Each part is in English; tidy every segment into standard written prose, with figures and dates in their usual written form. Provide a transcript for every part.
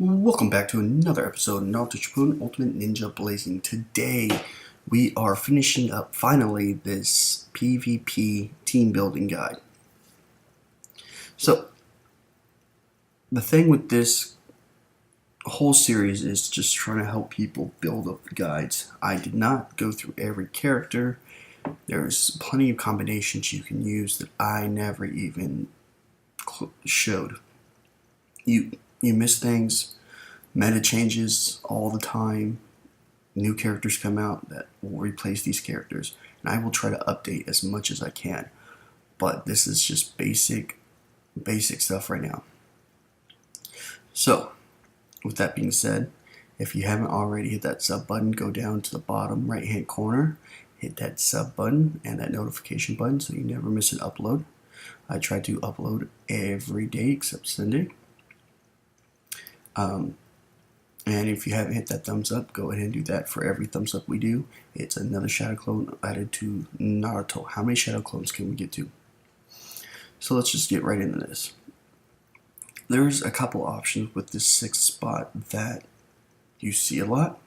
Welcome back to another episode of Naruto Shippuden Ultimate Ninja Blazing. Today, we are finishing up, finally, this PvP team building guide. So, the thing with this whole series is just trying to help people build up the guides. I did not go through every character. There's plenty of combinations you can use that I never even showed. You miss things. Meta changes all the time. New characters come out that will replace these characters, and I will try to update as much as I can. But this is just basic stuff right now. So, with that being said, if you haven't already hit that sub button, go down to the bottom right hand corner, hit that sub button and that notification button so you never miss an upload. I try to upload every day except Sunday. And if you haven't hit that thumbs up, go ahead and do that. For every thumbs up we do, it's another shadow clone added to Naruto. How many shadow clones can we get to? So let's just get right into this. There's a couple options with this 6th spot that you see a lot.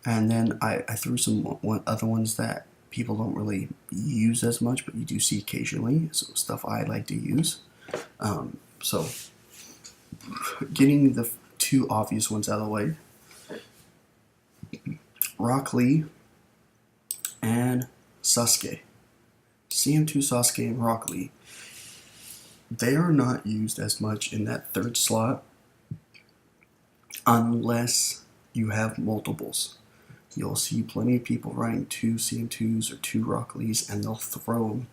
And then I threw some other ones that people don't really use as much, but you do see occasionally. So stuff I like to use. So getting the two obvious ones out of the way. Rock Lee and Sasuke. CM2 Sasuke and Rock Lee. They are not used as much in that 3rd slot unless you have multiples. You'll see plenty of people running 2 CM2s or 2 Rock Lees, and they'll throw them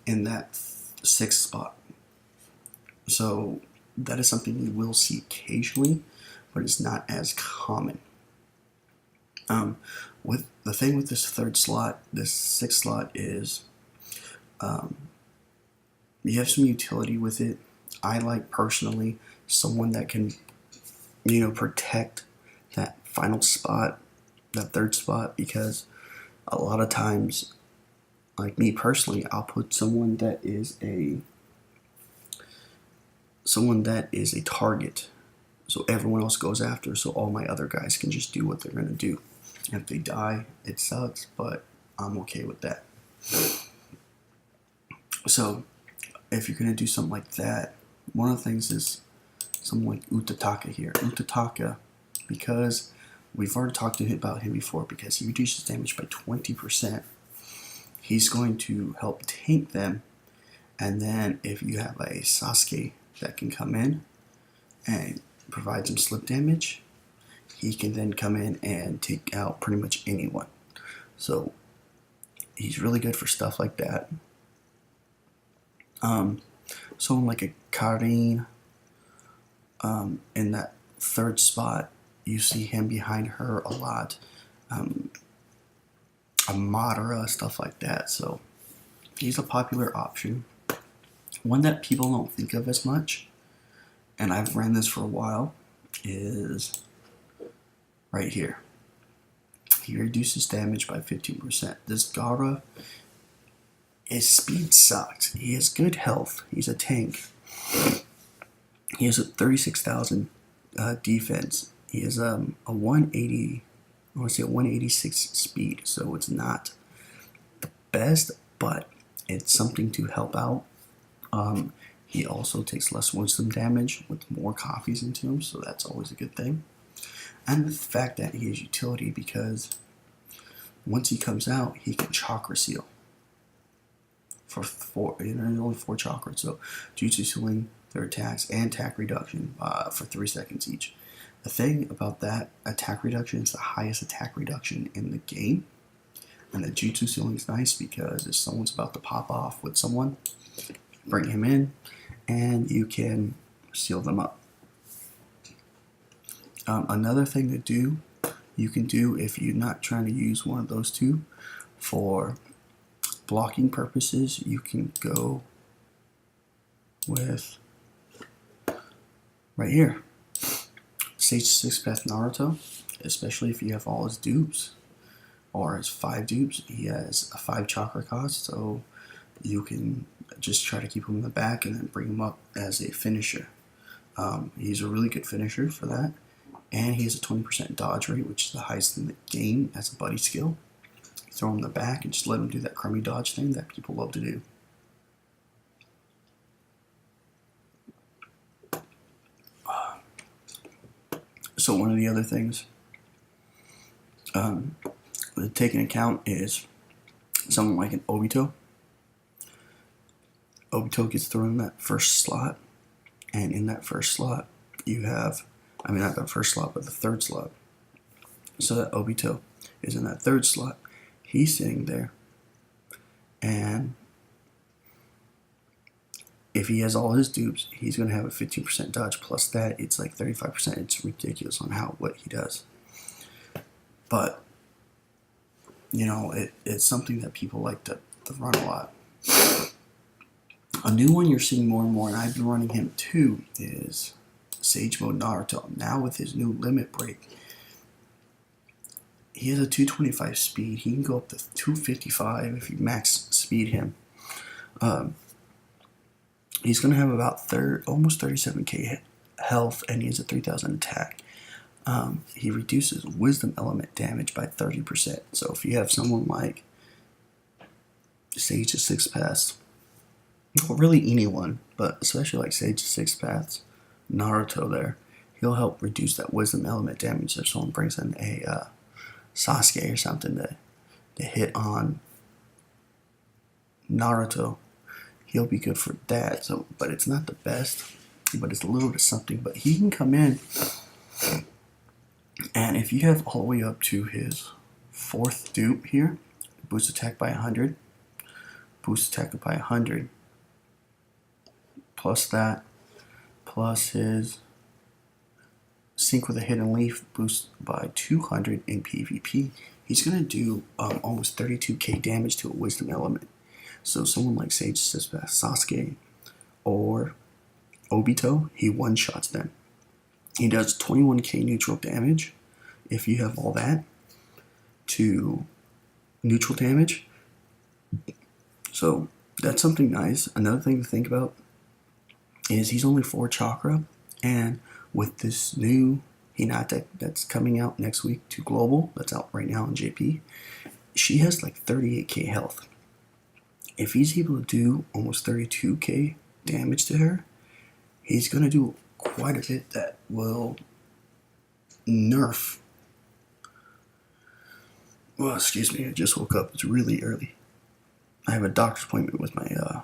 in that 6th spot. So that is something you will see occasionally, but it's not as common. With the thing with this 3rd slot, this 6th slot is you have some utility with it. I like personally someone that can, protect that final spot, that 3rd spot, because a lot of times, like me personally, I'll put someone that is a target, so everyone else goes after, so all my other guys can just do what they're going to do. And if they die, it sucks, but I'm okay with that. So if you're going to do something like that, one of the things is someone like Utataka here. Utataka, because we've already talked about him before, because he reduces damage by 20%, he's going to help tank them. And then if you have a Sasuke that can come in and provide some slip damage, he can then come in and take out pretty much anyone. So he's really good for stuff like that. Someone like a Karin, in that 3rd spot, you see him behind her a lot. A Madara, stuff like that. So he's a popular option. One that people don't think of as much, and I've ran this for a while, is right here. He reduces damage by 15%. This Gaara, his speed sucks. He has good health. He's a tank. He has a 36,000 defense. He has a 180, I want to say a 186 speed, so it's not the best, but it's something to help out. He also takes less wisdom damage with more copies into him, so that's always a good thing. And the fact that he has utility, because once he comes out, he can chakra seal for only 4 chakras. So jutsu sealing their attacks and attack reduction for 3 seconds each. The thing about that attack reduction is the highest attack reduction in the game. And the jutsu sealing is nice because if someone's about to pop off with someone, bring him in and you can seal them up. Another thing you can do if you're not trying to use one of those two for blocking purposes, you can go with right here, Sage 6 Path Naruto, especially if you have all his dupes or his 5 dupes. He has a 5 chakra cost, so you can just try to keep him in the back and then bring him up as a finisher. He's a really good finisher for that. And he has a 20% dodge rate, which is the highest in the game as a buddy skill. You throw him in the back and just let him do that crummy dodge thing that people love to do. So one of the other things to take into account is someone like an Obito. Obito gets thrown in that first slot, and in that first slot you have, I mean not the first slot, but the third slot. So that Obito is in that third slot. He's sitting there, and if he has all his dupes, he's going to have a 15% dodge. Plus that, it's like 35%. It's ridiculous on what he does. But, you know, it's something that people like to run a lot. A new one you're seeing more and more, and I've been running him too, is Sage Mode Naruto. Now with his new limit break, he has a 225 speed. He can go up to 255 if you max speed him. He's going to have about almost 37k health, and he has a 3000 attack. He reduces wisdom element damage by 30%. So if you have someone like Sage of Six Paths, well, really anyone, but especially like Sage of Six Paths, Naruto there, he'll help reduce that wisdom element damage if someone brings in a Sasuke or something to hit on Naruto. He'll be good for that. So, but it's not the best, but it's a little bit something. But he can come in, and if you have all the way up to his fourth dupe here, boost attack by 100, boost attack by 100, plus that, plus his sync with a hidden leaf boost by 200 in PvP, he's gonna do almost 32k damage to a wisdom element. So someone like Sage Sasuke or Obito, he one-shots them. He does 21k neutral damage if you have all that to neutral damage. So that's something nice. Another thing to think about is he's only 4 chakra, and with this new Hinata that's coming out next week to Global, that's out right now on JP, she has like 38k health. If he's able to do almost 32k damage to her, he's going to do quite a bit that will nerf. Well, excuse me, I just woke up. It's really early. I have a doctor's appointment with my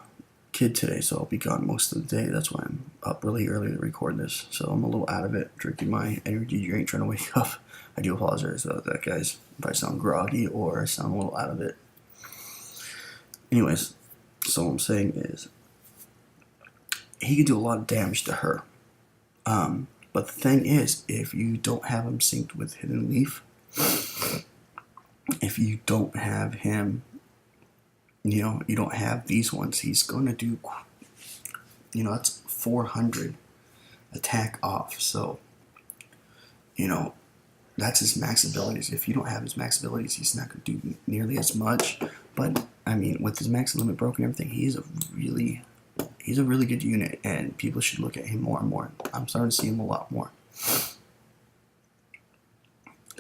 kid today, so I'll be gone most of the day. That's why I'm up really early to record this. So I'm a little out of it, drinking my energy drink, trying to wake up. I do apologize about that, guys, if I sound groggy or sound a little out of it. Anyways, so what I'm saying is he can do a lot of damage to her. But the thing is, if you don't have him synced with Hidden Leaf, if you don't have him, you know, you don't have these ones, he's going to do, you know, that's 400 attack off. So, you know, that's his max abilities. If you don't have his max abilities, he's not going to do nearly as much. But I mean, with his max limit broken and everything, he's a really good unit, and people should look at him more and more. I'm starting to see him a lot more.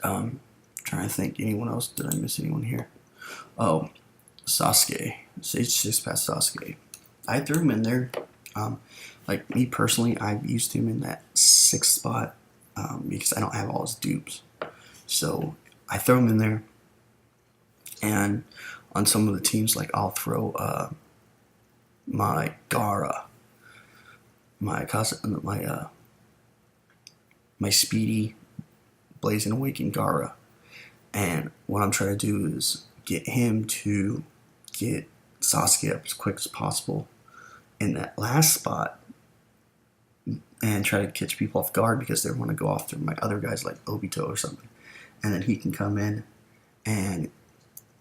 Trying to think, anyone else? Did I miss anyone here? Oh, Sasuke, Sage 6 Path Sasuke. I threw him in there. Like me personally, I've used him in that 6th spot because I don't have all his dupes. So I throw him in there, and on some of the teams, like I'll throw my Gaara, my speedy Blazing Awakened Gaara, and what I'm trying to do is get him to get Sasuke up as quick as possible in that last spot, and try to catch people off guard because they want to go after my other guys like Obito or something, and then he can come in and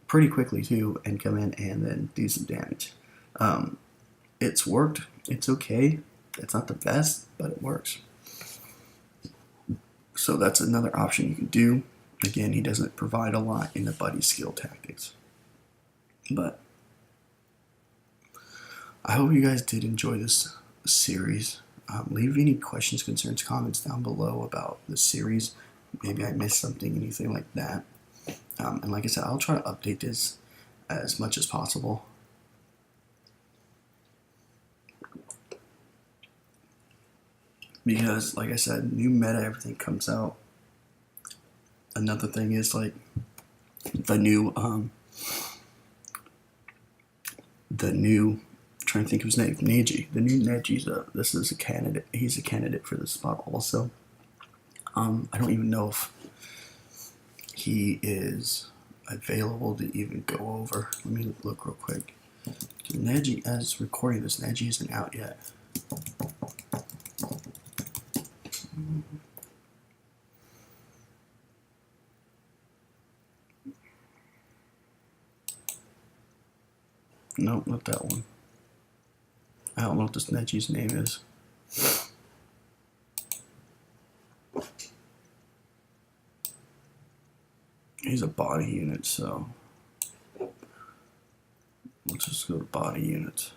pretty quickly too, and come in and then do some damage. It's worked. It's okay. It's not the best, but it works. So that's another option you can do. Again, he doesn't provide a lot in the buddy skill tactics. But I hope you guys did enjoy this series. Leave any questions, concerns, comments down below about the series. Maybe I missed something, anything like that. And like I said, I'll try to update this as much as possible. Because, like I said, new meta, everything comes out. Another thing is, like, the new, trying to think of his name, Neji. The new Neji's this is a candidate. He's a candidate for this spot also. I don't even know if he is available to even go over. Let me look real quick. Neji, as recording this, Neji isn't out yet. Nope, not that one. I don't know what this Neji's name is. He's a body unit, so let's just go to body units.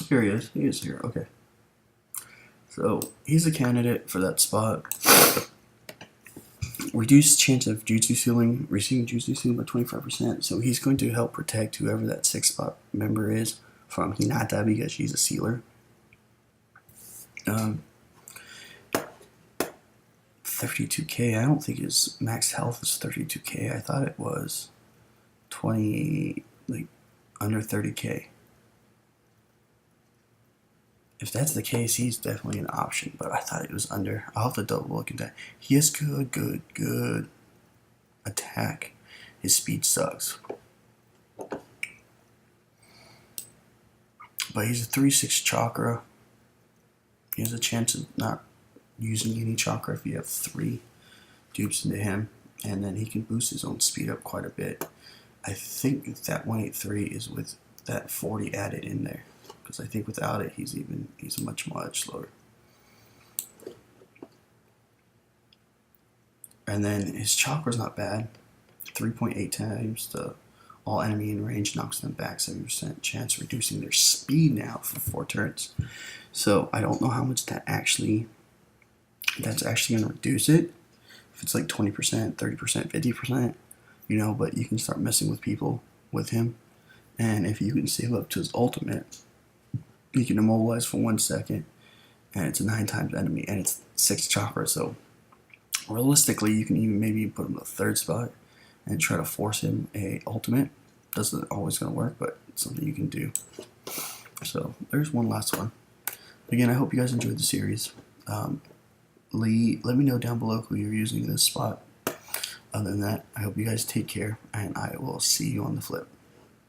Here he is. He is here. Okay. So he's a candidate for that spot. Reduced chance of jutsu sealing, receiving jutsu sealing by 25%. So he's going to help protect whoever that 6th spot member is from Hinata because she's a sealer. 32k. I don't think his max health is 32k. I thought it was 20, like under 30k. If that's the case, he's definitely an option, but I thought it was under. I'll have to double look at that. He has good attack. His speed sucks. But he's a 3-6 chakra. He has a chance of not using any chakra if you have 3 dupes into him. And then he can boost his own speed up quite a bit. I think that 183 is with that 40 added in there. Because I think without it, he's much slower. And then his chakra's not bad. 3.8 times the all enemy in range knocks them back 70% chance, reducing their speed now for 4 turns. So I don't know how much that's actually going to reduce it. If it's like 20%, 30%, 50%, you know. But you can start messing with people with him, and if you can save up to his ultimate. You can immobilize for 1 second, and it's a 9 times enemy, and it's 6 chakra. So realistically, you can even maybe put him in the 3rd spot and try to force him a ultimate. Doesn't always gonna work, but it's something you can do. So there's one last one. Again, I hope you guys enjoyed the series. Let me know down below who you're using in this spot. Other than that, I hope you guys take care, and I will see you on the flip.